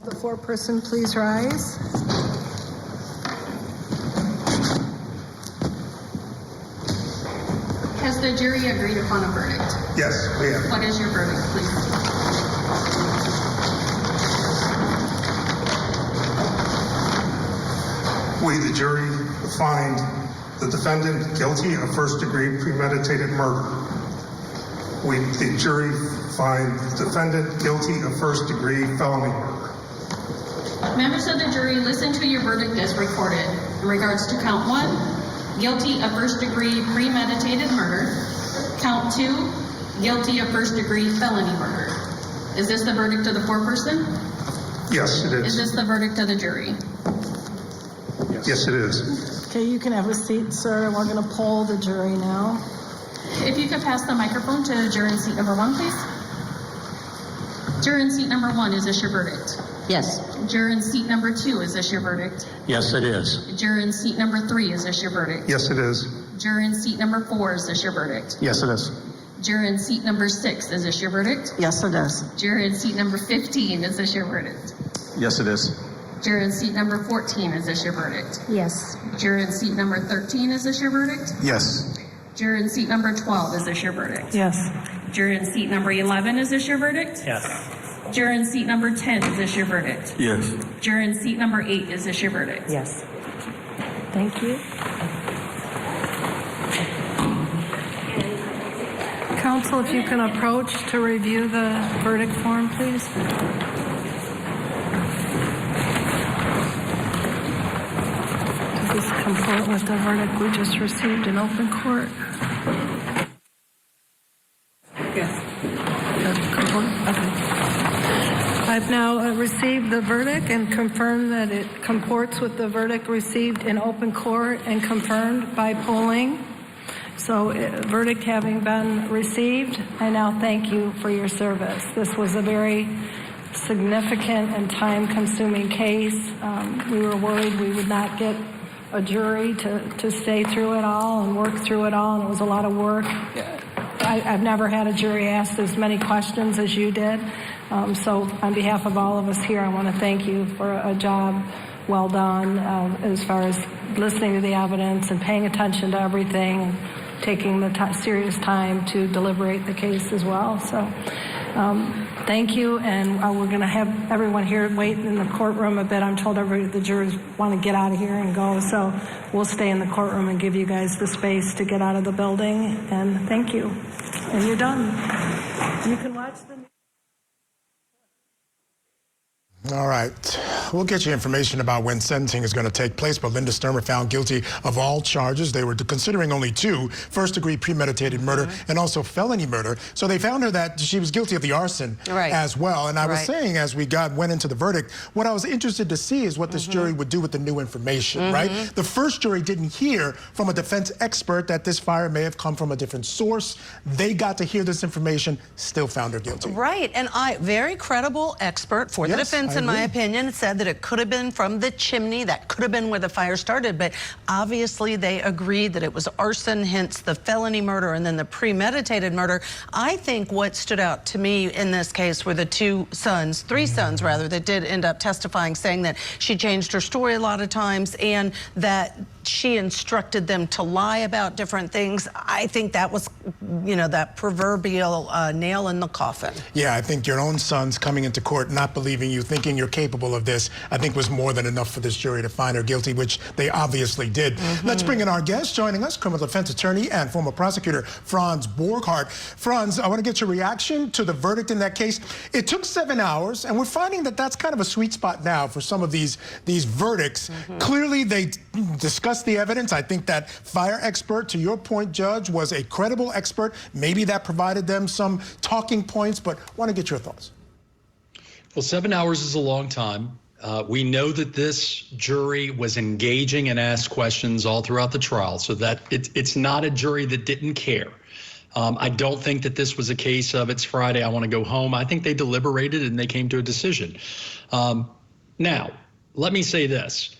The foreperson, please rise. Has the jury agreed upon a verdict? Yes, we have. What is your verdict, please? We, the jury, find the defendant guilty of first-degree premeditated murder. We, the jury, find the defendant guilty of first-degree felony murder. Members of the jury, listen to your verdict as recorded. In regards to count 1, guilty of first-degree premeditated murder. Count 2, guilty of first-degree felony murder. Is this the verdict of the foreperson? Yes, it Is is. this the verdict of the jury? Yes, it is. Okay, you can have a seat, sir. We're going to poll the jury now. If you could pass the microphone to juror in seat number 1, please. Juror in seat number 1, is this your verdict? Yes. Juror in seat number 2, is this your verdict? Yes, it is. Juror in seat number 3, is this your verdict? Yes, it is. Juror in seat number 4, is this your verdict? Yes, it is. Juror in seat number 6, is this your verdict? Yes, it is. Juror in seat number 15, is this your verdict? Yes, it is. Juror in seat number 14, is this your verdict? Yes. Juror in seat number 13, is this your verdict? Yes. Juror in seat number 12, is this your verdict? Yes. Juror in seat number 11, is this your verdict? Yes. Juror in seat number 10, is this your verdict? Yes. Juror in seat number 8, is this your verdict? Yes. Thank you. Counsel, if you can approach to review the verdict form, please. Does this comport with the verdict we just received in open court? Yes. Does it comport? Okay. I've now received the verdict and confirmed that it comports with the verdict received in open court and confirmed by polling. So, verdict having been received, I now thank you for your service. This was a very significant and time-consuming case. We were worried we would not get a jury to stay through it all and work through it all, and it was a lot of work. I've never had a jury ask as many questions as you did. So on behalf of all of us here, I want to thank you for a job well done as far as listening to the evidence and paying attention to everything and taking the serious time to deliberate the case as well. So thank you, and we're going to have everyone here wait in the courtroom a bit. I'm told the jurors want to get out of here and go, so we'll stay in the courtroom and give you guys the space to get out of the building, and thank you. And you're done. You can watch the... All right. We'll get you information about when sentencing is going to take place, but Linda Stermer found guilty of all charges. They were considering only 2, first-degree premeditated murder and also felony murder. So they found her that she was guilty of the arson as well. And I was saying, as we went into the verdict, what I was interested to see is what this jury would do with the new information, right? The first jury didn't hear from a defense expert that this fire may have come from a different source. They got to hear this information, still found her guilty. Right, and very credible expert for the defense, in my opinion, said that it could have been from the chimney. That could have been where the fire started, but obviously they agreed that it was arson, hence the felony murder and then the premeditated murder. I think what stood out to me in this case were the 3 sons rather, that did end up testifying, saying that she changed her story a lot of times and that she instructed them to lie about different things. I think that was, that proverbial nail in the coffin. Yeah, I think your own sons coming into court not believing you, thinking you're capable of this, I think was more than enough for this jury to find her guilty, which they obviously did. Let's bring in our guest. Joining us, criminal defense attorney and former prosecutor Franz Borghardt. Franz, I want to get your reaction to the verdict in that case. It took 7 hours, and we're finding that that's kind of a sweet spot now for some of these verdicts. Clearly, they discussed the evidence. I think that fire expert, to your point, Judge, was a credible expert. Maybe that provided them some talking points, but I want to get your thoughts. Well, 7 hours is a long time. We know that this jury was engaging and asked questions all throughout the trial, so that it's not a jury that didn't care. I don't think that this was a case of it's Friday, I want to go home. I think they deliberated and they came to a decision. Now, let me say this.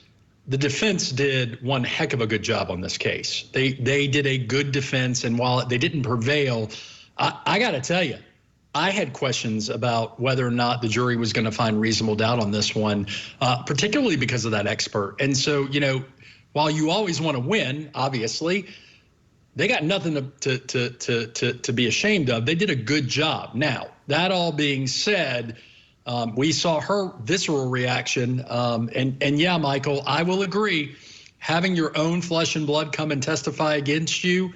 The defense did one heck of a good job on this case. They did a good defense, and while they didn't prevail, I got to tell you, I had questions about whether or not the jury was going to find reasonable doubt on this one, particularly because of that expert. And so, while you always want to win, obviously, they got nothing to be ashamed of. They did a good job. Now, that all being said, we saw her visceral reaction. And yeah, Michael, I will agree. Having your own flesh and blood come and testify against you,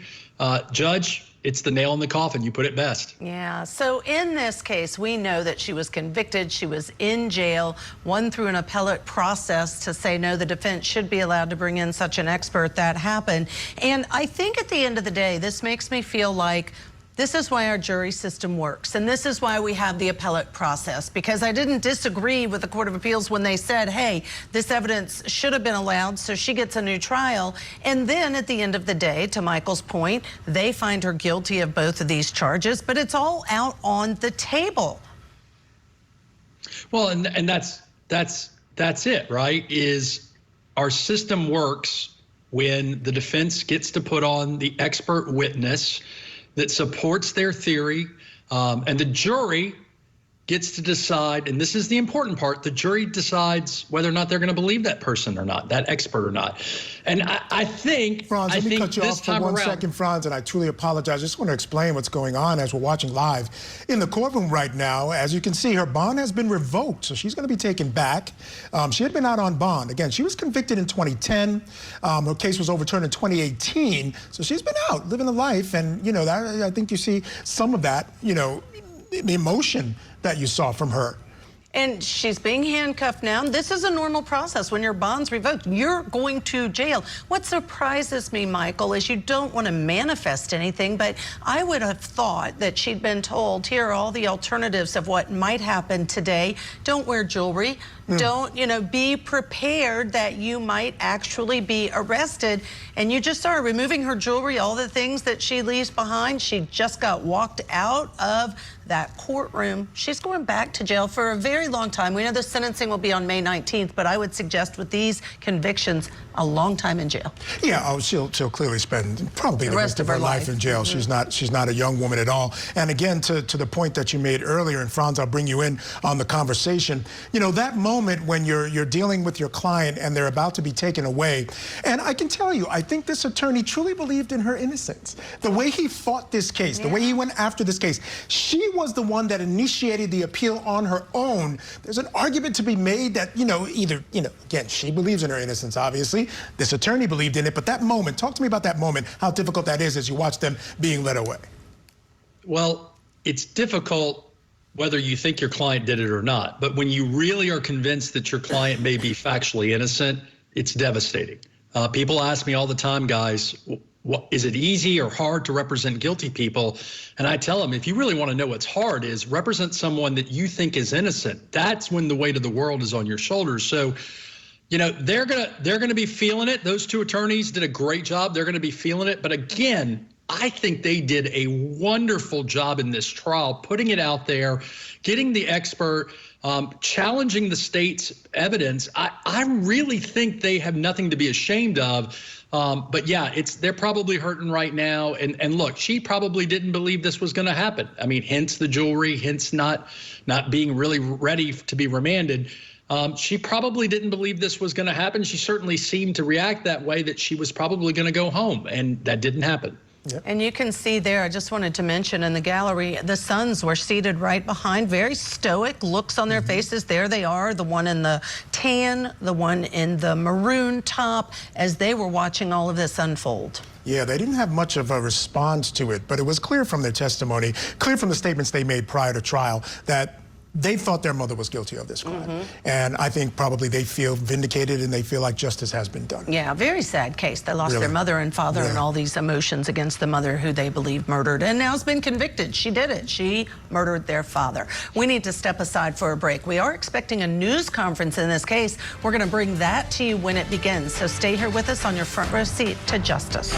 Judge, it's the nail in the coffin. You put it best. Yeah. So in this case, we know that she was convicted. She was in jail, won through an appellate process to say, no, the defense should be allowed to bring in such an expert. That happened. And I think at the end of the day, this makes me feel like this is why our jury system works, and this is why we have the appellate process, because I didn't disagree with the Court of Appeals when they said, hey, this evidence should have been allowed, so she gets a new trial. And then at the end of the day, to Michael's point, they find her guilty of both of these charges, but it's all out on the table. Well, and that's it, right? Is our system works when the defense gets to put on the expert witness that supports their theory, and the jury gets to decide, and this is the important part, the jury decides whether or not they're going to believe that person or not, that expert or not. And I think, Franz, let me cut you this off for time one around, second, Franz, and I truly apologize. I just want to explain what's going on as we're watching live in the courtroom right now. As you can see, her bond has been revoked, so she's going to be taken back. She had been out on bond. Again, she was convicted in 2010. Her case was overturned in 2018, so she's been out living a life, and I think you see some of that, the emotion that you saw from her. And she's being handcuffed now. This is a normal process. When your bond's revoked, you're going to jail. What surprises me, Michael, is you don't want to manifest anything, but I would have thought that she'd been told, here are all the alternatives of what might happen today. Don't wear jewelry. Don't, be prepared that you might actually be arrested. And you just are removing her jewelry, all the things that she leaves behind. She just got walked out of that courtroom. She's going back to jail for a very long time. We know the sentencing will be on May 19th, but I would suggest with these convictions, a long time in jail. Yeah, she'll clearly spend probably the rest of her life in jail. She's not a young woman at all. And again, to the point that you made earlier, and Franz, I'll bring you in on the conversation. That moment when you're dealing with your client and they're about to be taken away, and I can tell you, I think this attorney truly believed in her innocence. The way he fought this case, the way he went after this case, she was the one that initiated the appeal on her own. There's an argument to be made that, again, she believes in her innocence, obviously. This attorney believed in it, but that moment, talk to me about that moment, how difficult that is as you watch them being led away. Well, it's difficult whether you think your client did it or not, but when you really are convinced that your client may be factually innocent, it's devastating. People ask me all the time, guys, is it easy or hard to represent guilty people? And I tell them, if you really want to know what's hard is represent someone that you think is innocent. That's when the weight of the world is on your shoulders. So, they're gonna be feeling it. Those two attorneys did a great job. They're gonna be feeling it. But again, I think they did a wonderful job in this trial, putting it out there, getting the expert, challenging the state's evidence. I really think they have nothing to be ashamed of. But yeah, they're probably hurting right now. And look, she probably didn't believe this was going to happen. I mean, hence the jewelry, hence not being really ready to be remanded. She probably didn't believe this was going to happen. She certainly seemed to react that way, that she was probably going to go home, and that didn't happen. Yep. And you can see there, I just wanted to mention in the gallery, the sons were seated right behind, very stoic looks on their faces. There they are, the one in the tan, the one in the maroon top, as they were watching all of this unfold. Yeah, they didn't have much of a response to it, but it was clear from their testimony, clear from the statements they made prior to trial, that they thought their mother was guilty of this crime. And I think probably they feel vindicated and they feel like justice has been done. Yeah, very sad case. They lost their mother and father and all these emotions against the mother who they believe murdered and now has been convicted. She did it. She murdered their father. We need to step aside for a break. We are expecting a news conference in this case. We're going to bring that to you when it begins. So stay here with us on your front row seat to justice.